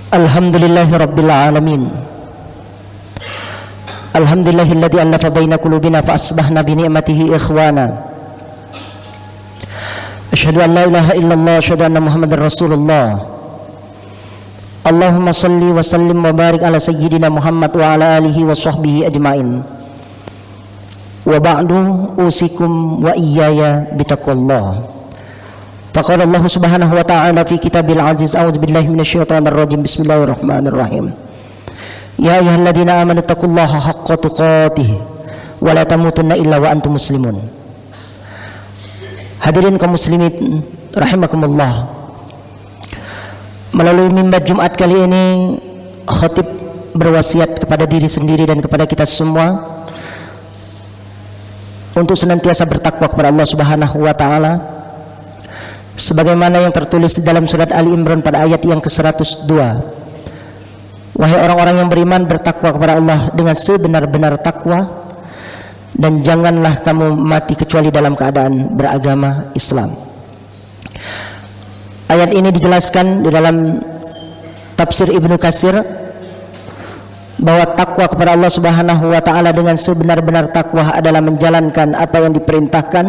Alhamdulillahi Rabbil Alamin. Alhamdulillahilladzi allafa baina qulubina fa asbahna bi ni'matihi ikhwana. Asyhadu an la ilaha illallah, asyhadu anna Muhammadar Rasulullah. Allahumma salli wa sallim wa barik ala sayyidina Muhammad wa ala alihi wa sahbihi ajmain. Wa ba'du, usikum wa iyaya bitaqwallah. Faqala Allah subhanahu wa ta'ala fi kitabil aziz, a'udzu billahi minasyaitonir rajim, bismillahirrahmanirrahim. Ya ayyuhalladzina amanu taqullaha haqqa tuqatih wa la tamutunna illa wa antum muslimun. Hadirin kaum muslimin rahimakumullah. Melalui mimbar Jumat kali ini, khatib berwasiat kepada diri sendiri dan kepada kita semua untuk senantiasa bertakwa kepada Allah subhanahu wa ta'ala, sebagaimana yang tertulis di dalam surat Ali Imran pada ayat yang ke-102. Wahai orang-orang yang beriman, bertakwa kepada Allah dengan sebenar-benar takwa, dan janganlah kamu mati kecuali dalam keadaan beragama Islam. Ayat ini dijelaskan di dalam tafsir Ibnu Katsir bahwa takwa kepada Allah subhanahu wa ta'ala dengan sebenar-benar takwa adalah menjalankan apa yang diperintahkan,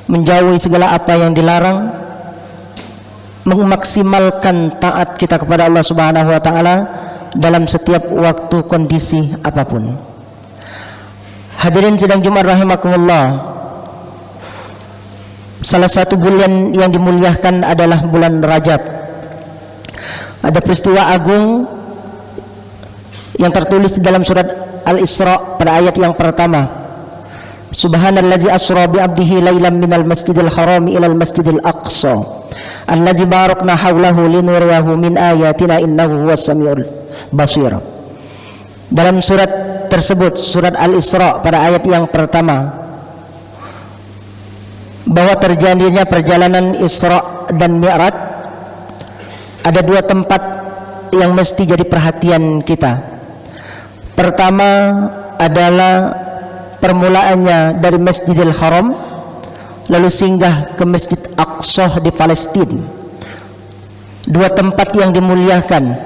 menjauhi segala apa yang dilarang, memaksimalkan taat kita kepada Allah subhanahu wa ta'ala dalam setiap waktu, kondisi apapun. Hadirin sidang Jumat rahimakumullah, salah satu bulan yang dimuliakan adalah bulan Rajab. Ada peristiwa agung yang tertulis di dalam surat Al-Isra pada ayat yang pertama. Subhanallazi asra bi 'abdihi lailan minal masjidil harami ilal masjidil aqsa allazi barakna haulahu linuriyahu min ayatina innahu huwas samiul basir. Dalam surat tersebut, surat Al-Isra pada ayat yang pertama, bahwa terjadinya perjalanan Isra dan Mi'raj, ada dua tempat yang mesti jadi perhatian kita. Pertama adalah permulaannya dari Masjidil Haram, lalu singgah ke Masjid Aqsa di Palestina. Dua tempat yang dimuliakan,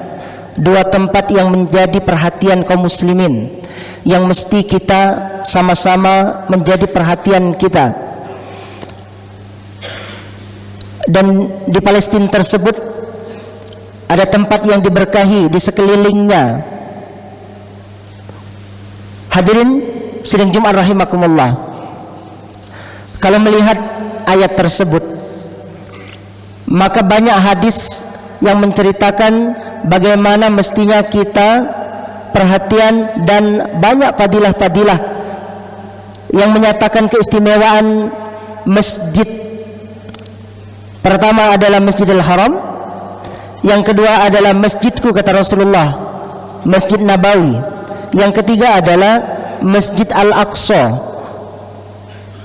dua tempat yang menjadi perhatian kaum muslimin, yang mesti kita sama-sama menjadi perhatian kita. Dan di Palestina tersebut ada tempat yang diberkahi di sekelilingnya. Hadirin sidang Jumat rahimakumullah, kalau melihat ayat tersebut, maka banyak hadis yang menceritakan bagaimana mestinya kita perhatian, dan banyak fadilah-fadilah yang menyatakan keistimewaan masjid. Pertama adalah Masjidil Haram, yang kedua adalah masjidku kata Rasulullah, Masjid Nabawi, yang ketiga adalah Masjid Al-Aqsa.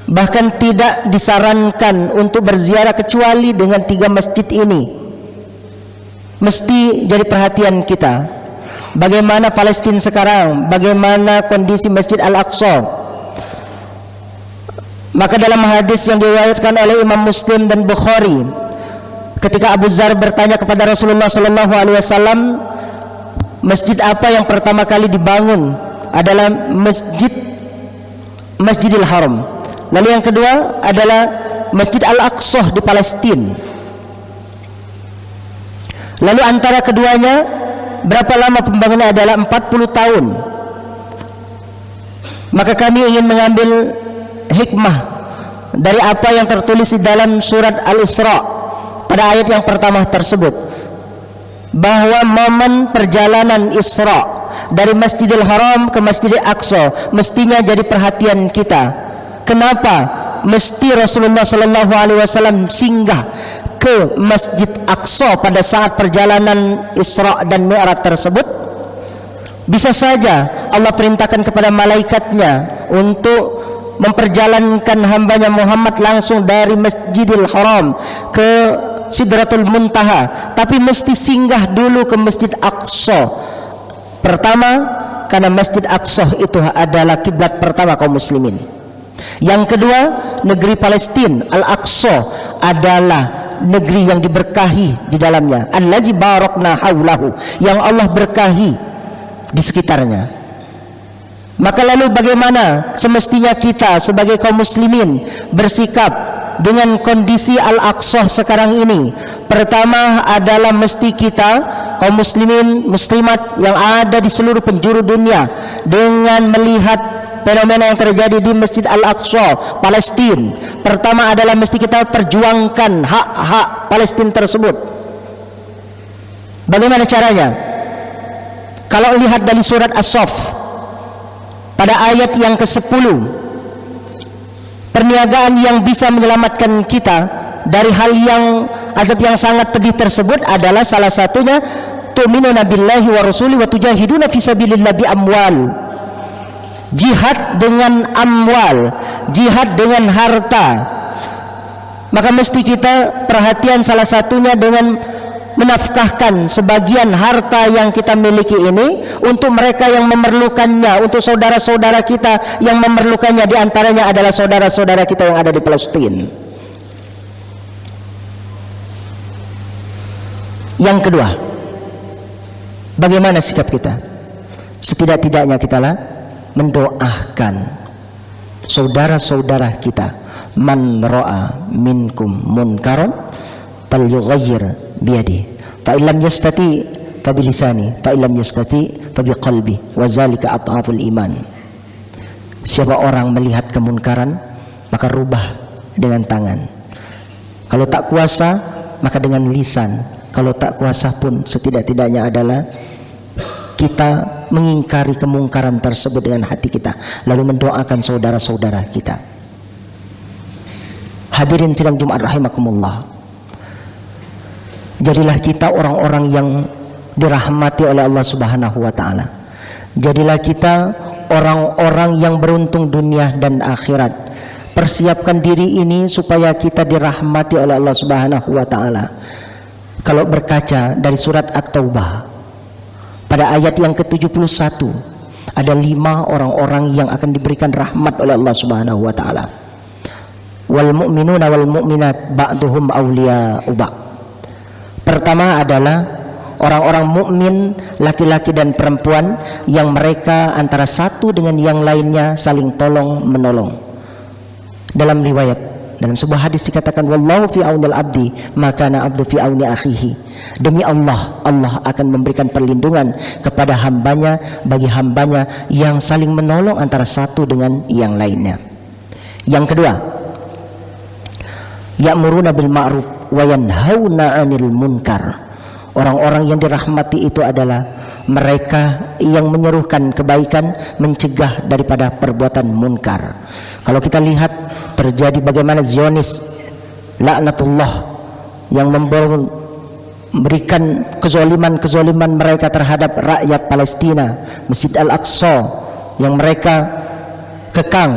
Bahkan tidak disarankan untuk berziarah kecuali dengan tiga masjid ini. Mesti jadi perhatian kita. Bagaimana Palestina sekarang, bagaimana kondisi Masjid Al-Aqsa. Maka dalam hadis yang diriwayatkan oleh Imam Muslim dan Bukhari, ketika Abu Dzar bertanya kepada Rasulullah sallallahu alaihi wasallam, masjid apa yang pertama kali dibangun? Adalah Masjidil Haram. Lalu yang kedua adalah Masjid Al-Aqsa di Palestina. Lalu antara keduanya berapa lama pembangunan? Adalah 40 tahun. Maka kami ingin mengambil hikmah dari apa yang tertulis di dalam surat Al-Isra pada ayat yang pertama tersebut, bahwa momen perjalanan Isra dari Masjidil Haram ke Masjidil Aqsa mestinya jadi perhatian kita. Kenapa mesti Rasulullah sallallahu alaihi wasallam singgah ke Masjid Aqsa pada saat perjalanan Isra dan Mi'raj tersebut? Bisa saja Allah perintahkan kepada malaikatnya untuk memperjalankan hambanya Muhammad langsung dari Masjidil Haram ke Sidratul Muntaha, tapi mesti singgah dulu ke Masjid Aqsa. Pertama, karena Masjid Aqsa itu adalah kiblat pertama kaum muslimin. Yang kedua, negeri Palestina Al-Aqsa adalah negeri yang diberkahi di dalamnya, allazi barakna haulahu, yang Allah berkahi di sekitarnya. Maka lalu bagaimana semestinya kita sebagai kaum muslimin bersikap dengan kondisi Al-Aqsa sekarang ini? Pertama adalah mesti kita kaum muslimin muslimat yang ada di seluruh penjuru dunia, dengan melihat fenomena yang terjadi di Masjid Al-Aqsa Palestina, pertama adalah mesti kita perjuangkan hak-hak Palestina tersebut. Bagaimana caranya? Kalau lihat dari surat As-Saff pada ayat yang ke-10, perniagaan yang bisa menyelamatkan kita dari hal yang azab yang sangat pedih tersebut adalah salah satunya tu'minuna billahi wa rasuli wa tujahiduna fi sabilillah bi amwal. Jihad dengan amwal, jihad dengan harta. Maka mesti kita perhatian salah satunya dengan menafkahkan sebagian harta yang kita miliki ini untuk mereka yang memerlukannya, untuk saudara-saudara kita yang memerlukannya. Di antaranya adalah saudara-saudara kita yang ada di Palestina. Yang kedua, bagaimana sikap kita? Setidak-tidaknya kita mendoakan saudara-saudara kita. Man ra'a minkum munkaron falyughayyir biyadi, fa illam yastati fa bilisani, fa illam yastati fa biqalbi, wa zalika at'aful iman. Siapa orang melihat kemunkaran, maka rubah dengan tangan. Kalau tak kuasa, maka dengan lisan. Kalau tak kuasa pun setidak-tidaknya adalah kita mengingkari kemungkaran tersebut dengan hati kita, lalu mendoakan saudara-saudara kita. Hadirin sidang Jumat rahimakumullah, jadilah kita orang-orang yang dirahmati oleh Allah Subhanahu wa taala. Jadilah kita orang-orang yang beruntung dunia dan akhirat. Persiapkan diri ini supaya kita dirahmati oleh Allah Subhanahu wa taala. Kalau berkaca dari surat At-Taubah pada ayat yang ke-71, ada 5 orang-orang yang akan diberikan rahmat oleh Allah Subhanahu wa taala. Wal mu'minuna wal mu'minat ba'duhum awliya'u ba'd. Pertama adalah orang-orang mukmin laki-laki dan perempuan yang mereka antara satu dengan yang lainnya saling tolong menolong. Dalam riwayat, dalam sebuah hadis dikatakan, wallahu fi aunil abdi maka na abdu fi auni akhihi. Demi Allah, Allah akan memberikan perlindungan kepada hambanya, bagi hambanya yang saling menolong antara satu dengan yang lainnya. Yang kedua, ya'muruna bil ma'ruf wa yanhauna 'anil munkar. Orang-orang yang dirahmati itu adalah mereka yang menyerukan kebaikan, mencegah daripada perbuatan munkar. Kalau kita lihat terjadi bagaimana Zionis laknatullah yang memberikan kezaliman mereka terhadap rakyat Palestina, Masjid Al-Aqsa yang mereka kekang,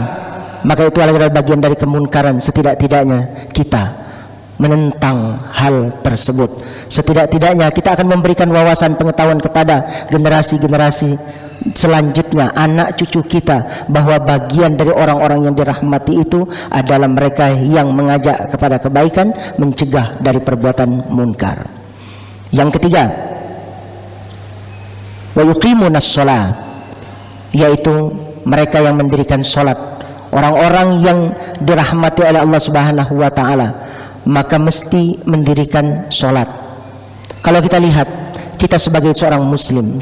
maka itu adalah bagian dari kemunkaran. Setidak-tidaknya kita menentang hal tersebut. Setidak-tidaknya kita akan memberikan wawasan pengetahuan kepada generasi-generasi selanjutnya, anak cucu kita, bahwa bagian dari orang-orang yang dirahmati itu adalah mereka yang mengajak kepada kebaikan, mencegah dari perbuatan munkar. Yang ketiga, wa yuqimunas shalah, yaitu mereka yang mendirikan salat. Orang-orang yang dirahmati oleh Allah Subhanahu wa taala maka mesti mendirikan salat. Kalau kita lihat, kita sebagai seorang muslim,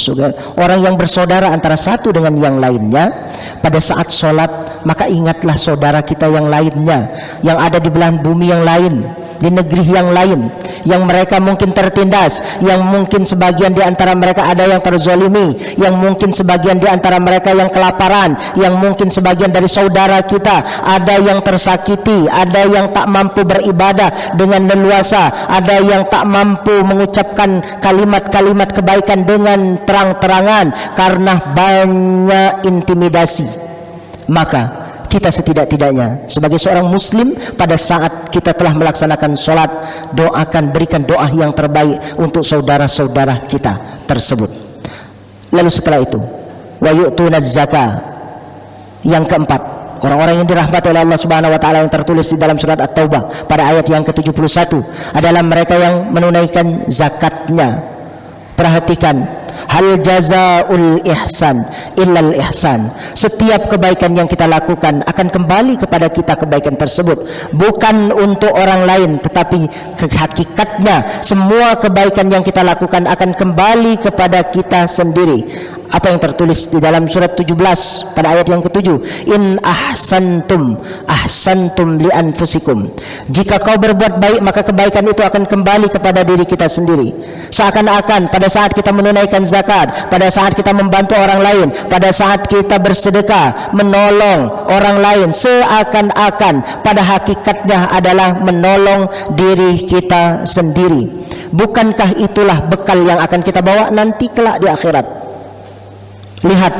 orang yang bersaudara antara satu dengan yang lainnya, pada saat salat maka ingatlah saudara kita yang lainnya yang ada di belahan bumi yang lain, di negeri yang lain, yang mereka mungkin tertindas, yang mungkin sebagian di antara mereka ada yang terzalimi, yang mungkin sebagian di antara mereka yang kelaparan, yang mungkin sebagian dari saudara kita ada yang tersakiti, ada yang tak mampu beribadah dengan leluasa, ada yang tak mampu mengucapkan kalimat-kalimat kebaikan dengan terang-terangan karena banyak intimidasi. Maka kita setidak-tidaknya sebagai seorang muslim, pada saat kita telah melaksanakan sholat, doakan, berikan doa yang terbaik untuk saudara-saudara kita tersebut. Lalu setelah itu, wa yu'tunaz zakah. Yang keempat, Orang-orang yang dirahmati oleh Allah Subhanahu wa taala yang tertulis di dalam surat At-Taubah pada ayat yang ke-71 adalah mereka yang menunaikan zakatnya. Perhatikan, hal jazaul ihsan illal ihsan. Setiap kebaikan yang kita lakukan akan kembali kepada kita kebaikan tersebut, bukan untuk orang lain, tetapi hakikatnya semua kebaikan yang kita lakukan akan kembali kepada kita sendiri. Apa yang tertulis di dalam surat 17 pada ayat yang ke-7, in ahsantum ahsantum li anfusikum. Jika kau berbuat baik, maka kebaikan itu akan kembali kepada diri kita sendiri. Seakan-akan pada saat kita menunaikan zakat, pada saat kita membantu orang lain, pada saat kita bersedekah, menolong orang lain, seakan-akan pada hakikatnya adalah menolong diri kita sendiri. Bukankah itulah bekal yang akan kita bawa nanti kelak di akhirat? Lihat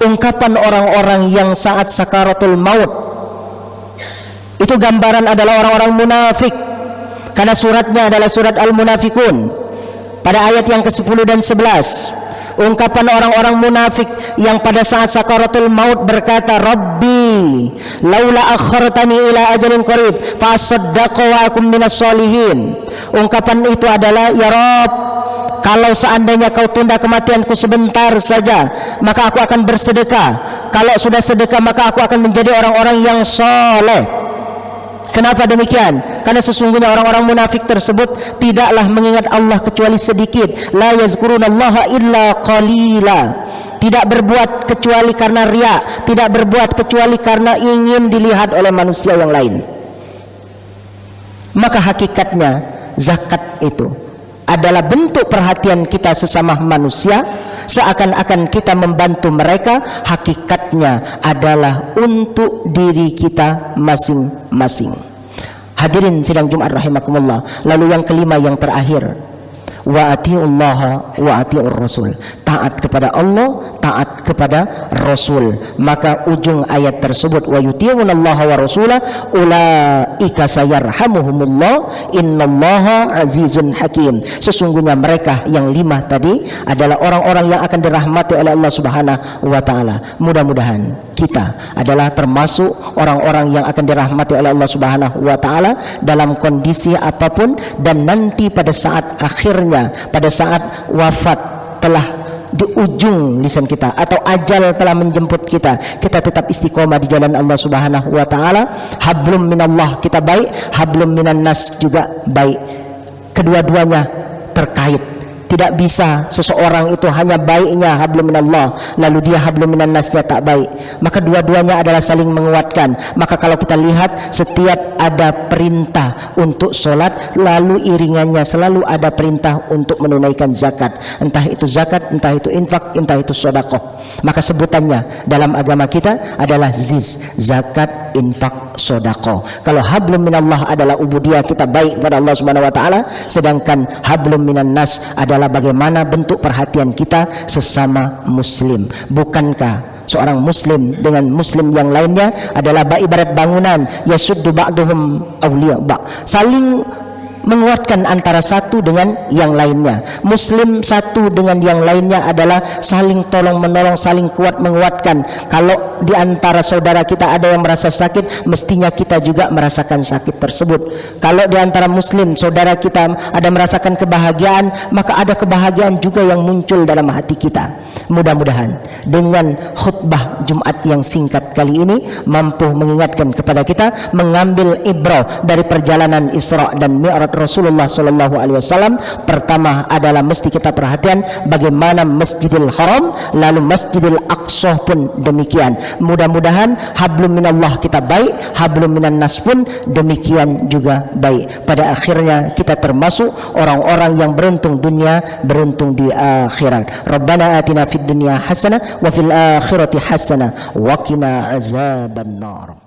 ungkapan orang-orang yang saat sakaratul maut, itu gambaran adalah orang-orang munafik, karena suratnya adalah surat Al-Munafikun pada ayat yang ke-10 dan 11. Ungkapan orang-orang munafik yang pada saat sakaratul maut berkata, Rabbi laula akhartani ila ajalin qarib fa asaddaqu wa akum minas solihin. Ungkapan itu adalah, ya Rabb, kalau seandainya kau tunda kematianku sebentar saja, maka aku akan bersedekah. Kalau sudah sedekah, maka aku akan menjadi orang-orang yang soleh. Kenapa demikian? Karena sesungguhnya orang-orang munafik tersebut tidaklah mengingat Allah kecuali sedikit. La yazkurunallaha illa qalila. Tidak berbuat kecuali karena riya, tidak berbuat kecuali karena ingin dilihat oleh manusia yang lain. Maka hakikatnya zakat itu adalah bentuk perhatian kita sesama manusia, seakan-akan kita membantu mereka, hakikatnya adalah untuk diri kita masing-masing. Hadirin sidang Jumat rahimakumullah. Lalu yang kelima, yang terakhir, wa atiullaha wa atiur rasul. Taat kepada Allah, taat kepada Rasul. Maka ujung ayat tersebut, wa yuti'unallaha wa rasulah ulaika sayarhamuhumullah innallaha azizun hakim. Sesungguhnya mereka yang lima tadi adalah orang-orang yang akan dirahmati oleh Allah Subhanahu wa taala. Mudah-mudahan kita adalah termasuk orang-orang yang akan dirahmati oleh Allah Subhanahu wa taala dalam kondisi apapun, dan nanti pada saat akhirnya, pada saat wafat telah di ujung lisan kita atau ajal telah menjemput kita, kita tetap istiqomah di jalan Allah Subhanahu wa taala. Hablum minallah kita baik, hablum minan nas juga baik. Kedua-duanya terkait. Tidak bisa seseorang itu hanya baiknya hablum minallah lalu dia hablum minan nasnya tak baik. Maka dua-duanya adalah saling menguatkan. Maka kalau kita lihat, setiap ada perintah untuk sholat, lalu iringannya selalu ada perintah untuk menunaikan zakat. Entah itu zakat, entah itu infak, entah itu sedekah. Maka sebutannya dalam agama kita adalah ziz, zakat, infak, sedekah. Kalau hablum minallah adalah ubudiyah kita baik kepada Allah Subhanahu wa taala, sedangkan hablum minan nas adalah bagaimana bentuk perhatian kita sesama muslim. Bukankah seorang muslim dengan muslim yang lainnya adalah ibarat bangunan, yasuddu ba'duhum awliya ba', saling menguatkan antara satu dengan yang lainnya. Muslim satu dengan yang lainnya adalah saling tolong menolong, saling kuat menguatkan. Kalau di antara saudara kita ada yang merasa sakit, mestinya kita juga merasakan sakit tersebut. Kalau di antara muslim saudara kita ada merasakan kebahagiaan, maka ada kebahagiaan juga yang muncul dalam hati kita. Mudah-mudahan dengan khutbah Jumat yang singkat kali ini mampu mengingatkan kepada kita, mengambil ibrah dari perjalanan Isra dan Mi'raj Rasulullah sallallahu alaihi wasallam. Pertama adalah mesti kita perhatian bagaimana Masjidil Haram, lalu Masjidil Aqsa pun demikian. Mudah-mudahan hablum minallah kita baik, hablum minan nas pun demikian juga baik. Pada akhirnya kita termasuk orang-orang yang beruntung dunia, beruntung di akhirat. Rabbana atina fid dunya hasanah wa fil akhirati hasanah wa qina azabannar.